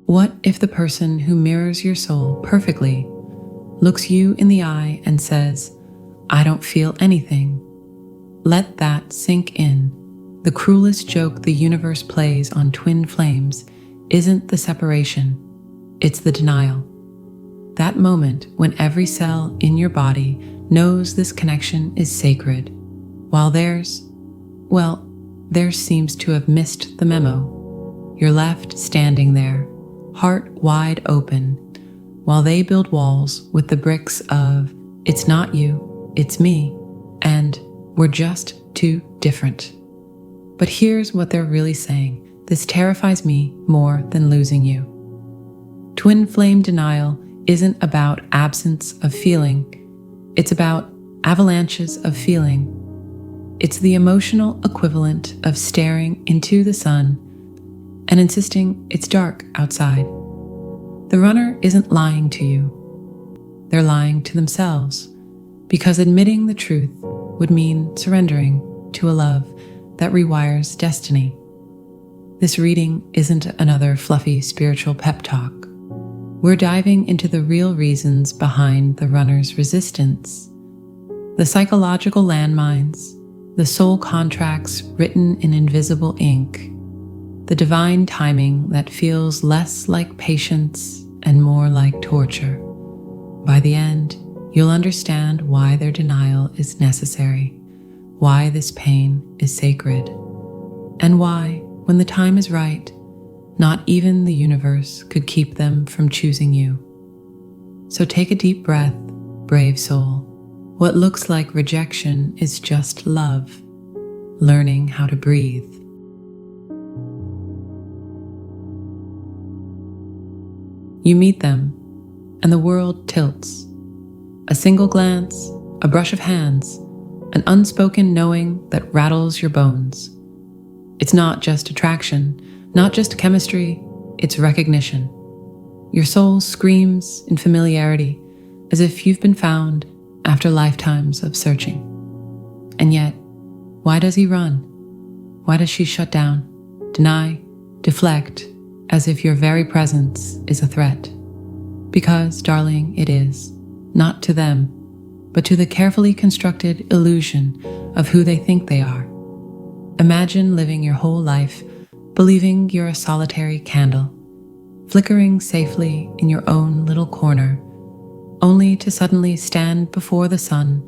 What if the person who mirrors your soul perfectly looks you in the eye and says, "I don't feel anything"? Let that sink in. The cruelest joke the universe plays on twin flames isn't the separation, it's the denial. That moment when every cell in your body knows this connection is sacred, while theirs seems to have missed the memo. You're left standing there, heart wide open, while they build walls with the bricks of "it's not you, it's me," and "we're just too different." But here's what they're really saying. This terrifies me more than losing you. Twin flame denial isn't about absence of feeling. It's about avalanches of feeling. It's the emotional equivalent of staring into the sun and insisting it's dark outside. The runner isn't lying to you. They're lying to themselves, because admitting the truth would mean surrendering to a love that rewires destiny. This reading isn't another fluffy spiritual pep talk. We're diving into the real reasons behind the runner's resistance, the psychological landmines, the soul contracts written in invisible ink, the divine timing that feels less like patience and more like torture. By the end, you'll understand why their denial is necessary, why this pain is sacred, and why, when the time is right, not even the universe could keep them from choosing you. So take a deep breath, brave soul. What looks like rejection is just love, learning how to breathe. You meet them, and the world tilts. A single glance, a brush of hands, an unspoken knowing that rattles your bones. It's not just attraction, not just chemistry, it's recognition. Your soul screams in familiarity, as if you've been found after lifetimes of searching. And yet, why does he run? Why does she shut down, deny, deflect, as if your very presence is a threat? Because, darling, it is, not to them, but to the carefully constructed illusion of who they think they are. Imagine living your whole life believing you're a solitary candle, flickering safely in your own little corner, only to suddenly stand before the sun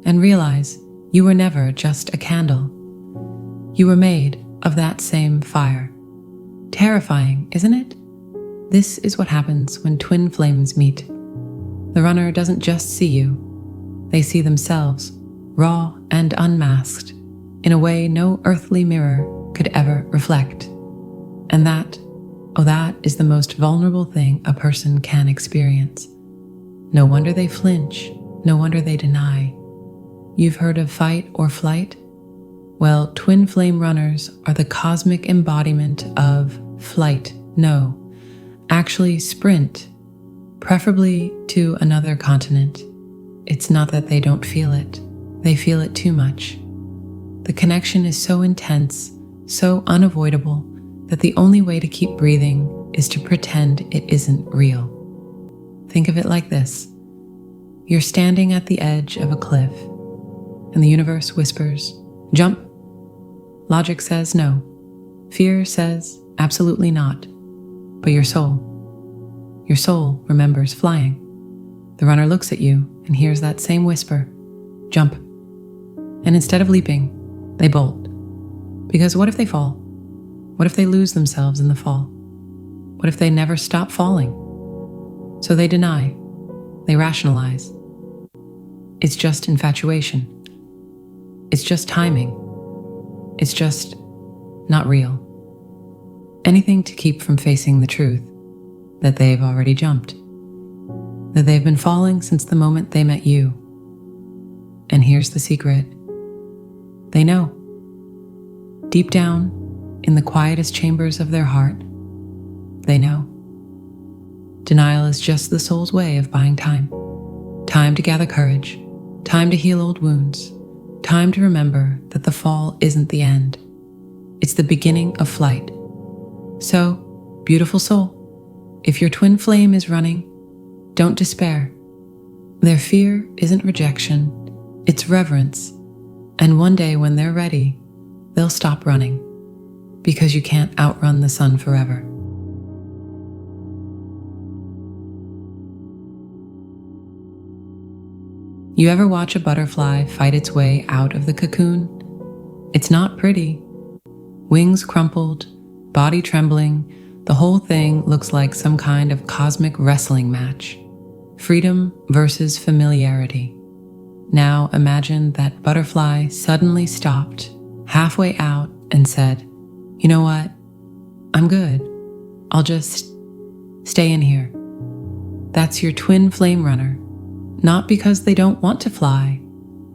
and realize you were never just a candle. You were made of that same fire. Terrifying, isn't it? This is what happens when twin flames meet. The runner doesn't just see you. They see themselves, raw and unmasked, in a way no earthly mirror could ever reflect. And that is the most vulnerable thing a person can experience. No wonder they flinch, no wonder they deny. You've heard of fight or flight? Well, twin flame runners are the cosmic embodiment of flight. No, actually sprint, preferably to another continent. It's not that they don't feel it. They feel it too much. The connection is so intense, so unavoidable, that the only way to keep breathing is to pretend it isn't real. Think of it like this. You're standing at the edge of a cliff, and the universe whispers, "Jump." Logic says no. Fear says absolutely not. But your soul remembers flying. The runner looks at you and hears that same whisper, "Jump." And instead of leaping, they bolt. Because what if they fall? What if they lose themselves in the fall? What if they never stop falling? So they deny. They rationalize. It's just infatuation. It's just timing. It's just not real. Anything to keep from facing the truth that they've already jumped, that they've been falling since the moment they met you. And here's the secret. They know. Deep down, in the quietest chambers of their heart, they know. Denial is just the soul's way of buying time. Time to gather courage, time to heal old wounds, time to remember that the fall isn't the end. It's the beginning of flight. So, beautiful soul, If your twin flame is running, don't despair. Their fear isn't rejection, it's reverence. And one day when they're ready, they'll stop running, because you can't outrun the sun forever. You ever watch a butterfly fight its way out of the cocoon? It's not pretty. Wings crumpled, body trembling, the whole thing looks like some kind of cosmic wrestling match. Freedom versus familiarity. Now imagine that butterfly suddenly stopped, halfway out, and said, "You know what? I'm good. I'll just stay in here." That's your twin flame runner, not because they don't want to fly,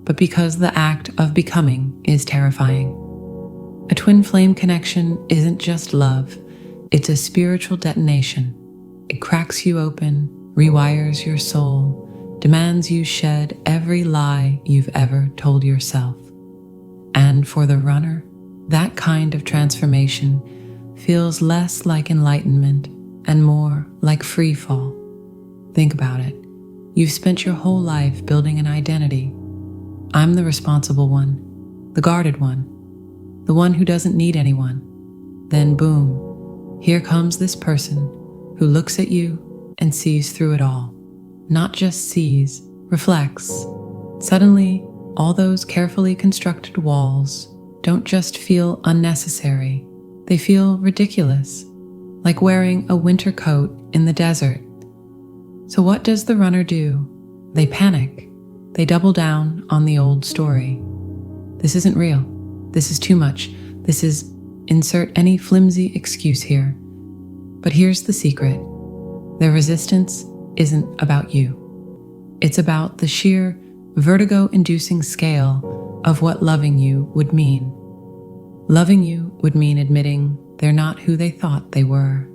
but because the act of becoming is terrifying. A twin flame connection isn't just love, it's a spiritual detonation. It cracks you open, rewires your soul, demands you shed every lie you've ever told yourself. And for the runner, that kind of transformation feels less like enlightenment and more like free fall. Think about it. You've spent your whole life building an identity. I'm the responsible one, the guarded one, the one who doesn't need anyone. Then boom, here comes this person who looks at you and sees through it all. Not just sees, reflects. Suddenly, all those carefully constructed walls don't just feel unnecessary, they feel ridiculous, like wearing a winter coat in the desert. So what does the runner do? They panic. They double down on the old story. This isn't real. This is too much. This is insert any flimsy excuse here. But here's the secret. Their resistance isn't about you. It's about the sheer vertigo-inducing scale of what loving you would mean. Loving you would mean admitting they're not who they thought they were.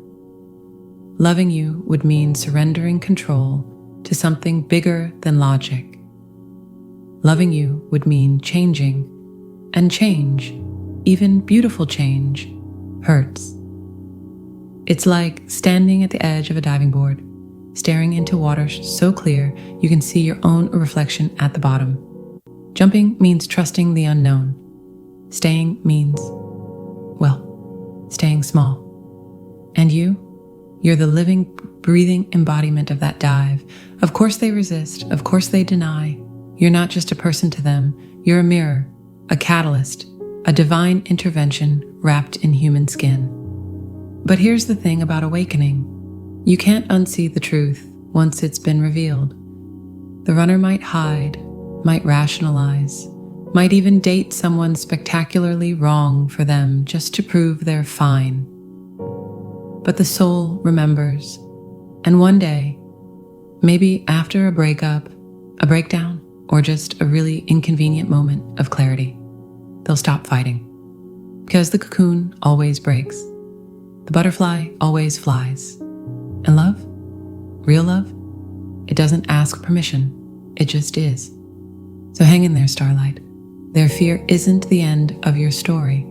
Loving you would mean surrendering control to something bigger than logic. Loving you would mean changing, and change, even beautiful change, hurts. It's like standing at the edge of a diving board, staring into water so clear you can see your own reflection at the bottom. Jumping means trusting the unknown. Staying means, well, staying small. And you're the living, breathing embodiment of that dive. Of course they resist, of course they deny. You're not just a person to them, you're a mirror, a catalyst, a divine intervention wrapped in human skin. But here's the thing about awakening. You can't unsee the truth once it's been revealed. The runner might hide, might rationalize, might even date someone spectacularly wrong for them just to prove they're fine. But the soul remembers, and one day, maybe after a breakup, a breakdown, or just a really inconvenient moment of clarity, they'll stop fighting. Because the cocoon always breaks. The butterfly always flies. And love, real love, it doesn't ask permission, it just is. So hang in there, Starlight. Their fear isn't the end of your story.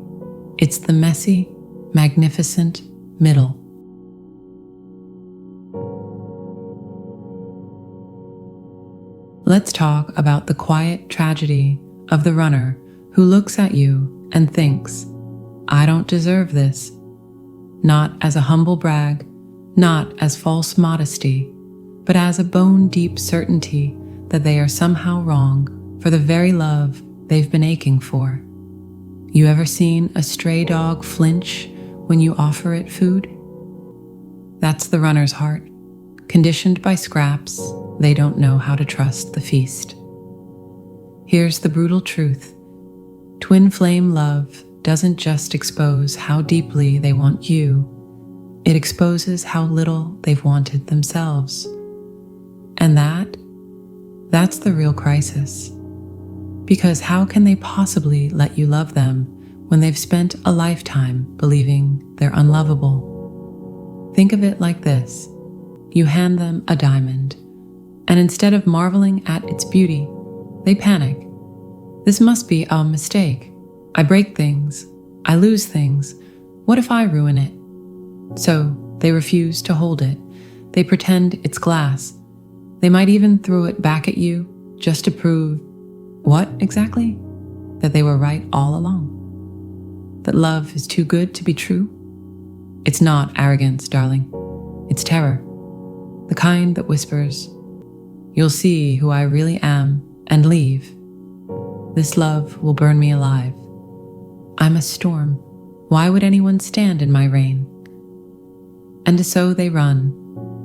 It's the messy, magnificent middle. Let's talk about the quiet tragedy of the runner who looks at you and thinks, I don't deserve this. Not as a humble brag, not as false modesty, but as a bone-deep certainty that they are somehow wrong for the very love they've been aching for. You ever seen a stray dog flinch when you offer it food? That's the runner's heart. Conditioned by scraps, they don't know how to trust the feast. Here's the brutal truth. Twin flame love doesn't just expose how deeply they want you, it exposes how little they've wanted themselves. And that's the real crisis. Because how can they possibly let you love them when they've spent a lifetime believing they're unlovable? Think of it like this. You hand them a diamond, and instead of marveling at its beauty, they panic. This must be a mistake. I break things. I lose things. What if I ruin it? So They refuse to hold it. They pretend it's glass. They might even throw it back at you just to prove what exactly? That they were right all along. That love is too good to be true. It's not arrogance, darling. It's terror. The kind that whispers, "You'll see who I really am and leave. This love will burn me alive. I'm a storm. Why would anyone stand in my reign?" And so they run,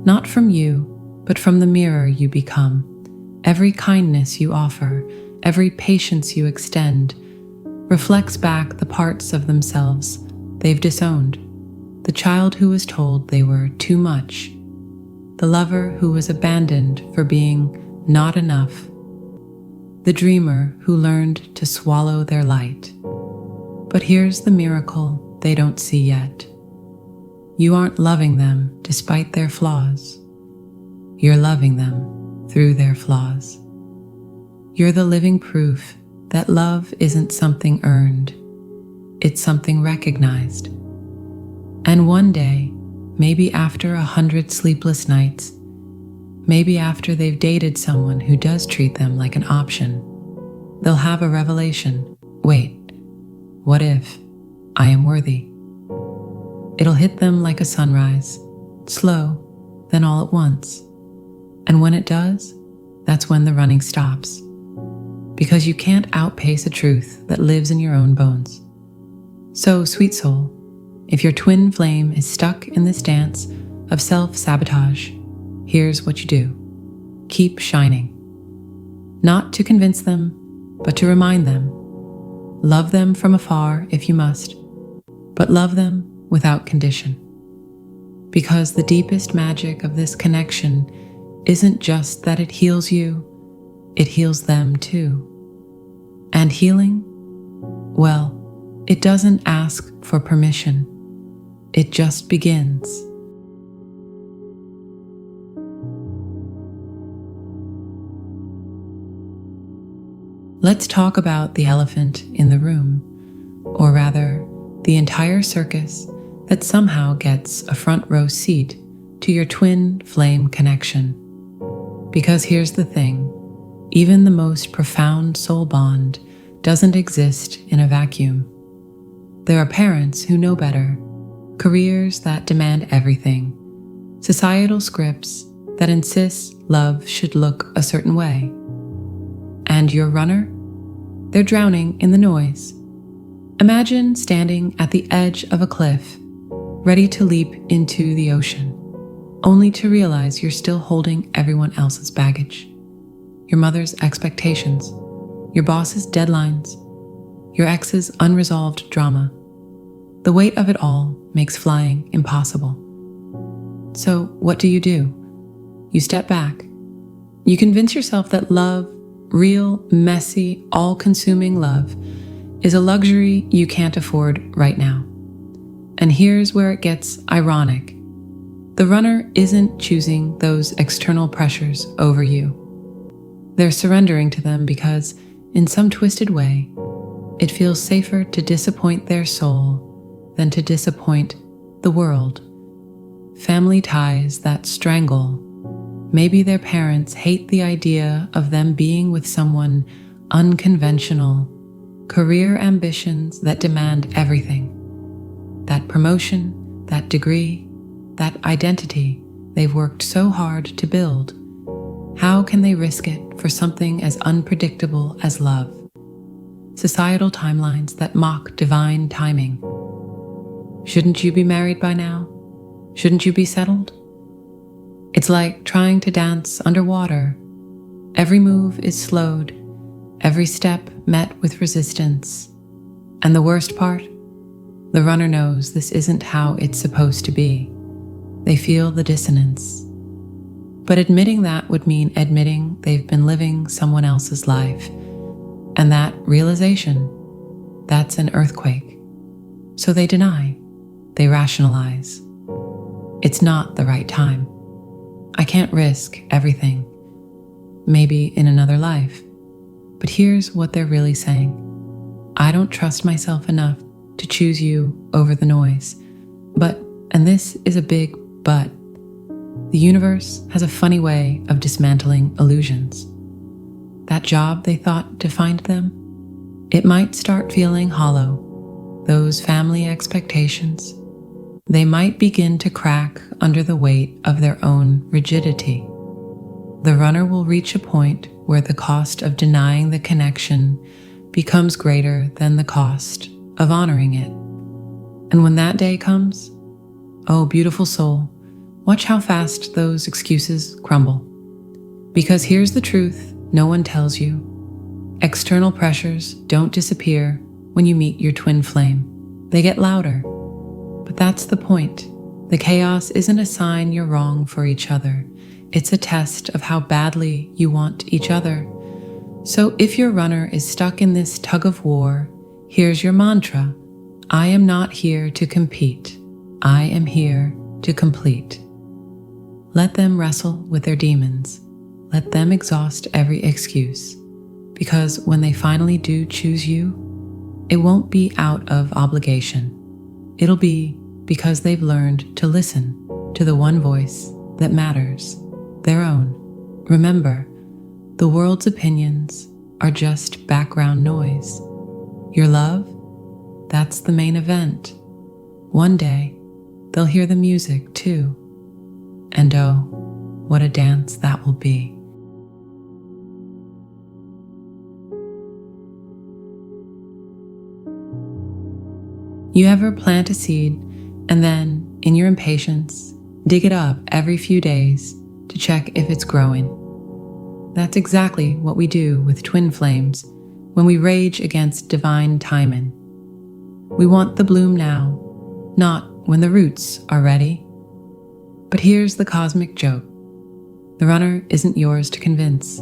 not from you, but from the mirror you become. Every kindness you offer, every patience you extend, reflects back the parts of themselves they've disowned. The child who was told they were too much. The lover who was abandoned for being not enough. The dreamer who learned to swallow their light. But here's the miracle they don't see yet. You aren't loving them despite their flaws. You're loving them through their flaws. You're the living proof that love isn't something earned. It's something recognized. And one day, maybe after 100 sleepless nights, maybe after they've dated someone who does treat them like an option, they'll have a revelation. Wait, what if I am worthy? It'll hit them like a sunrise, slow, then all at once. And when it does, that's when the running stops. Because you can't outpace a truth that lives in your own bones. So, sweet soul, if your twin flame is stuck in this dance of self-sabotage, here's what you do. Keep shining. Not to convince them, but to remind them. Love them from afar if you must, but love them without condition. Because the deepest magic of this connection isn't just that it heals you, it heals them too. And healing? Well, it doesn't ask for permission. It just begins. Let's talk about the elephant in the room, or rather, the entire circus that somehow gets a front row seat to your twin flame connection. Because here's the thing, even the most profound soul bond doesn't exist in a vacuum. There are parents who know better, careers that demand everything, societal scripts that insist love should look a certain way. And your runner? They're drowning in the noise. Imagine standing at the edge of a cliff, ready to leap into the ocean, only to realize you're still holding everyone else's baggage. Your mother's expectations, your boss's deadlines, your ex's unresolved drama. The weight of it all makes flying impossible. So what do? You step back. You convince yourself that love, real, messy, all-consuming love, is a luxury you can't afford right now. And here's where it gets ironic. The runner isn't choosing those external pressures over you. They're surrendering to them because, in some twisted way, it feels safer to disappoint their soul than to disappoint the world. Family ties that strangle. Maybe their parents hate the idea of them being with someone unconventional. Career ambitions that demand everything. That promotion, that degree, that identity they've worked so hard to build. How can they risk it for something as unpredictable as love? Societal timelines that mock divine timing. Shouldn't you be married by now? Shouldn't you be settled? It's like trying to dance underwater. Every move is slowed, every step met with resistance. And the worst part? The runner knows this isn't how it's supposed to be. They feel the dissonance. But admitting that would mean admitting they've been living someone else's life. And that realization, that's an earthquake. So they deny, they rationalize. It's not the right time. I can't risk everything. Maybe in another life. But here's what they're really saying. I don't trust myself enough to choose you over the noise. But, and this is a big But the universe has a funny way of dismantling illusions. That job they thought defined them, it might start feeling hollow. Those family expectations, they might begin to crack under the weight of their own rigidity. The runner will reach a point where the cost of denying the connection becomes greater than the cost of honoring it. And when that day comes, oh, beautiful soul, watch how fast those excuses crumble. Because here's the truth no one tells you. External pressures don't disappear when you meet your twin flame. They get louder. But that's the point. The chaos isn't a sign you're wrong for each other. It's a test of how badly you want each other. So if your runner is stuck in this tug of war, here's your mantra. I am not here to compete. I am here to complete. Let them wrestle with their demons. Let them exhaust every excuse. Because when they finally do choose you, it won't be out of obligation. It'll be because they've learned to listen to the one voice that matters, their own. Remember, the world's opinions are just background noise. Your love, that's the main event. One day, they'll hear the music too. And oh, what a dance that will be. You ever plant a seed and then, in your impatience, dig it up every few days to check if it's growing? That's exactly what we do with twin flames when we rage against divine timing. We want the bloom now, not when the roots are ready. But here's the cosmic joke. The runner isn't yours to convince,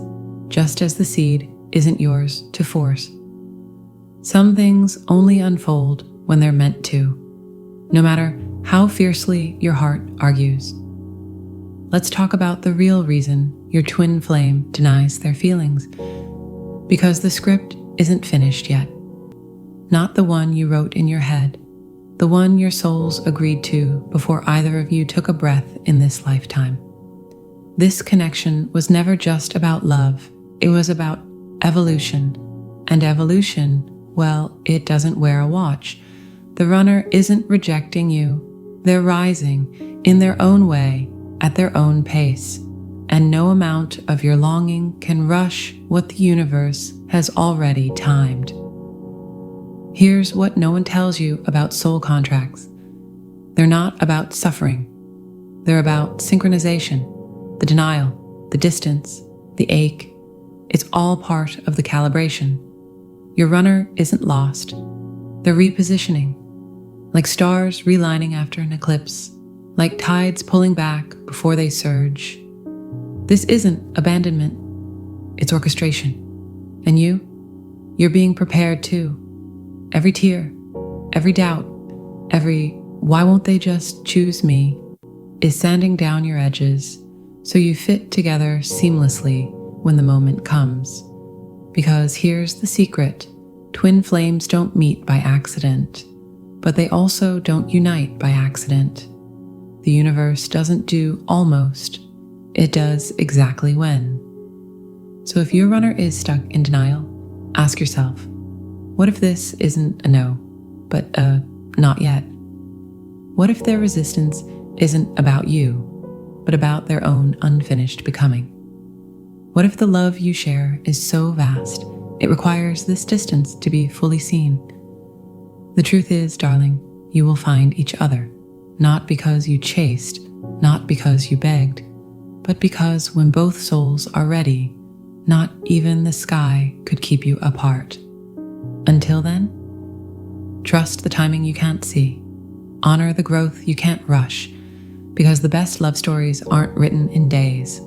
just as the seed isn't yours to force. Some things only unfold when they're meant to, no matter how fiercely your heart argues. Let's talk about the real reason your twin flame denies their feelings. Because the script isn't finished yet. Not the one you wrote in your head, the one your souls agreed to before either of you took a breath in this lifetime. This connection was never just about love, it was about evolution. And evolution, well, it doesn't wear a watch. The runner isn't rejecting you. They're rising in their own way, at their own pace. And no amount of your longing can rush what the universe has already timed. Here's what no one tells you about soul contracts. They're not about suffering. They're about synchronization, the denial, the distance, the ache. It's all part of the calibration. Your runner isn't lost. They're repositioning. Like stars realigning after an eclipse, like tides pulling back before they surge. This isn't abandonment, it's orchestration. And you're being prepared too. Every tear, every doubt, every why won't they just choose me is sanding down your edges so you fit together seamlessly when the moment comes. Because here's the secret, twin flames don't meet by accident. But they also don't unite by accident. The universe doesn't do almost, it does exactly when. So if your runner is stuck in denial, ask yourself, what if this isn't a no, but a not yet? What if their resistance isn't about you, but about their own unfinished becoming? What if the love you share is so vast, it requires this distance to be fully seen? The truth is, darling, you will find each other, not because you chased, not because you begged, but because when both souls are ready, not even the sky could keep you apart. Until then, trust the timing you can't see, honor the growth you can't rush, because the best love stories aren't written in days,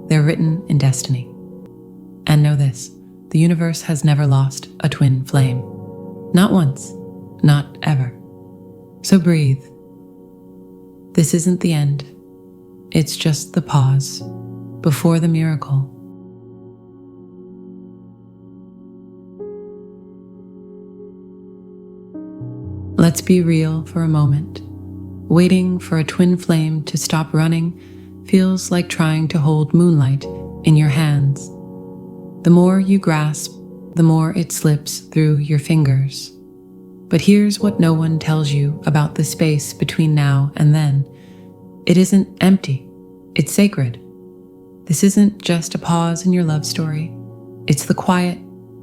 they're written in destiny. And know this, the universe has never lost a twin flame. Not once. Not ever. So breathe. This isn't the end. It's just the pause before the miracle. Let's be real for a moment. Waiting for a twin flame to stop running feels like trying to hold moonlight in your hands. The more you grasp, the more it slips through your fingers. But here's what no one tells you about the space between now and then. It isn't empty, it's sacred. This isn't just a pause in your love story. It's the quiet,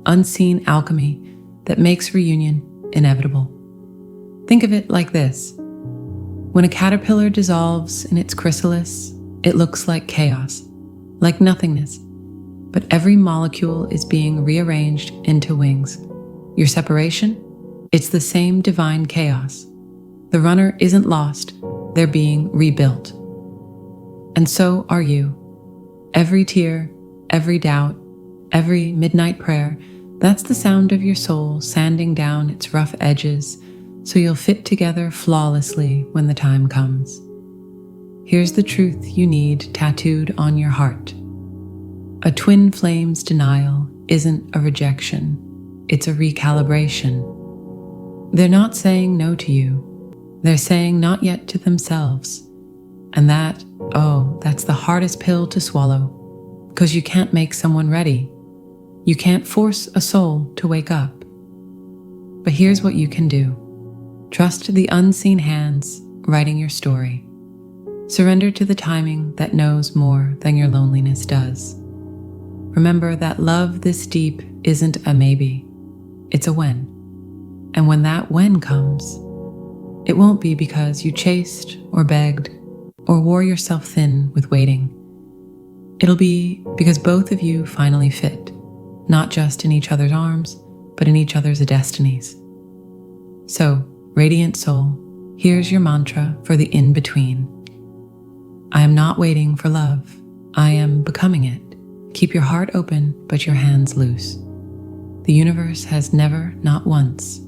unseen alchemy that makes reunion inevitable. Think of it like this. When a caterpillar dissolves in its chrysalis, it looks like chaos, like nothingness. But every molecule is being rearranged into wings. Your separation? It's the same divine chaos. The runner isn't lost, they're being rebuilt. And so are you. Every tear, every doubt, every midnight prayer, that's the sound of your soul sanding down its rough edges so you'll fit together flawlessly when the time comes. Here's the truth you need tattooed on your heart. A twin flame's denial isn't a rejection, it's a recalibration. They're not saying no to you, they're saying not yet to themselves. And that's the hardest pill to swallow, because you can't make someone ready. You can't force a soul to wake up. But here's what you can do. Trust the unseen hands writing your story. Surrender to the timing that knows more than your loneliness does. Remember that love this deep isn't a maybe, it's a when. And when that when comes, it won't be because you chased or begged or wore yourself thin with waiting. It'll be because both of you finally fit, not just in each other's arms, but in each other's destinies. So, radiant soul, here's your mantra for the in-between. I am not waiting for love. I am becoming it. Keep your heart open, but your hands loose. The universe has never, not once,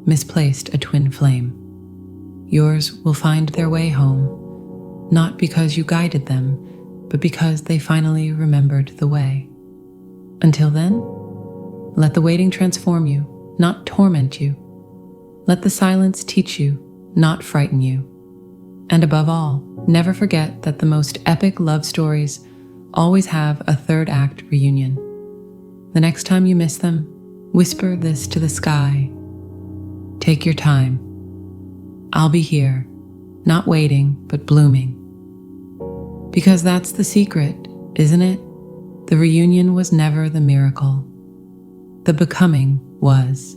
misplaced a twin flame. Yours will find their way home, not because you guided them, but because they finally remembered the way. Until then, let the waiting transform you, not torment you. Let the silence teach you, not frighten you. And above all, never forget that the most epic love stories always have a third act reunion. The next time you miss them, whisper this to the sky. Take your time. I'll be here, not waiting, but blooming. Because that's the secret, isn't it? The reunion was never the miracle. The becoming was.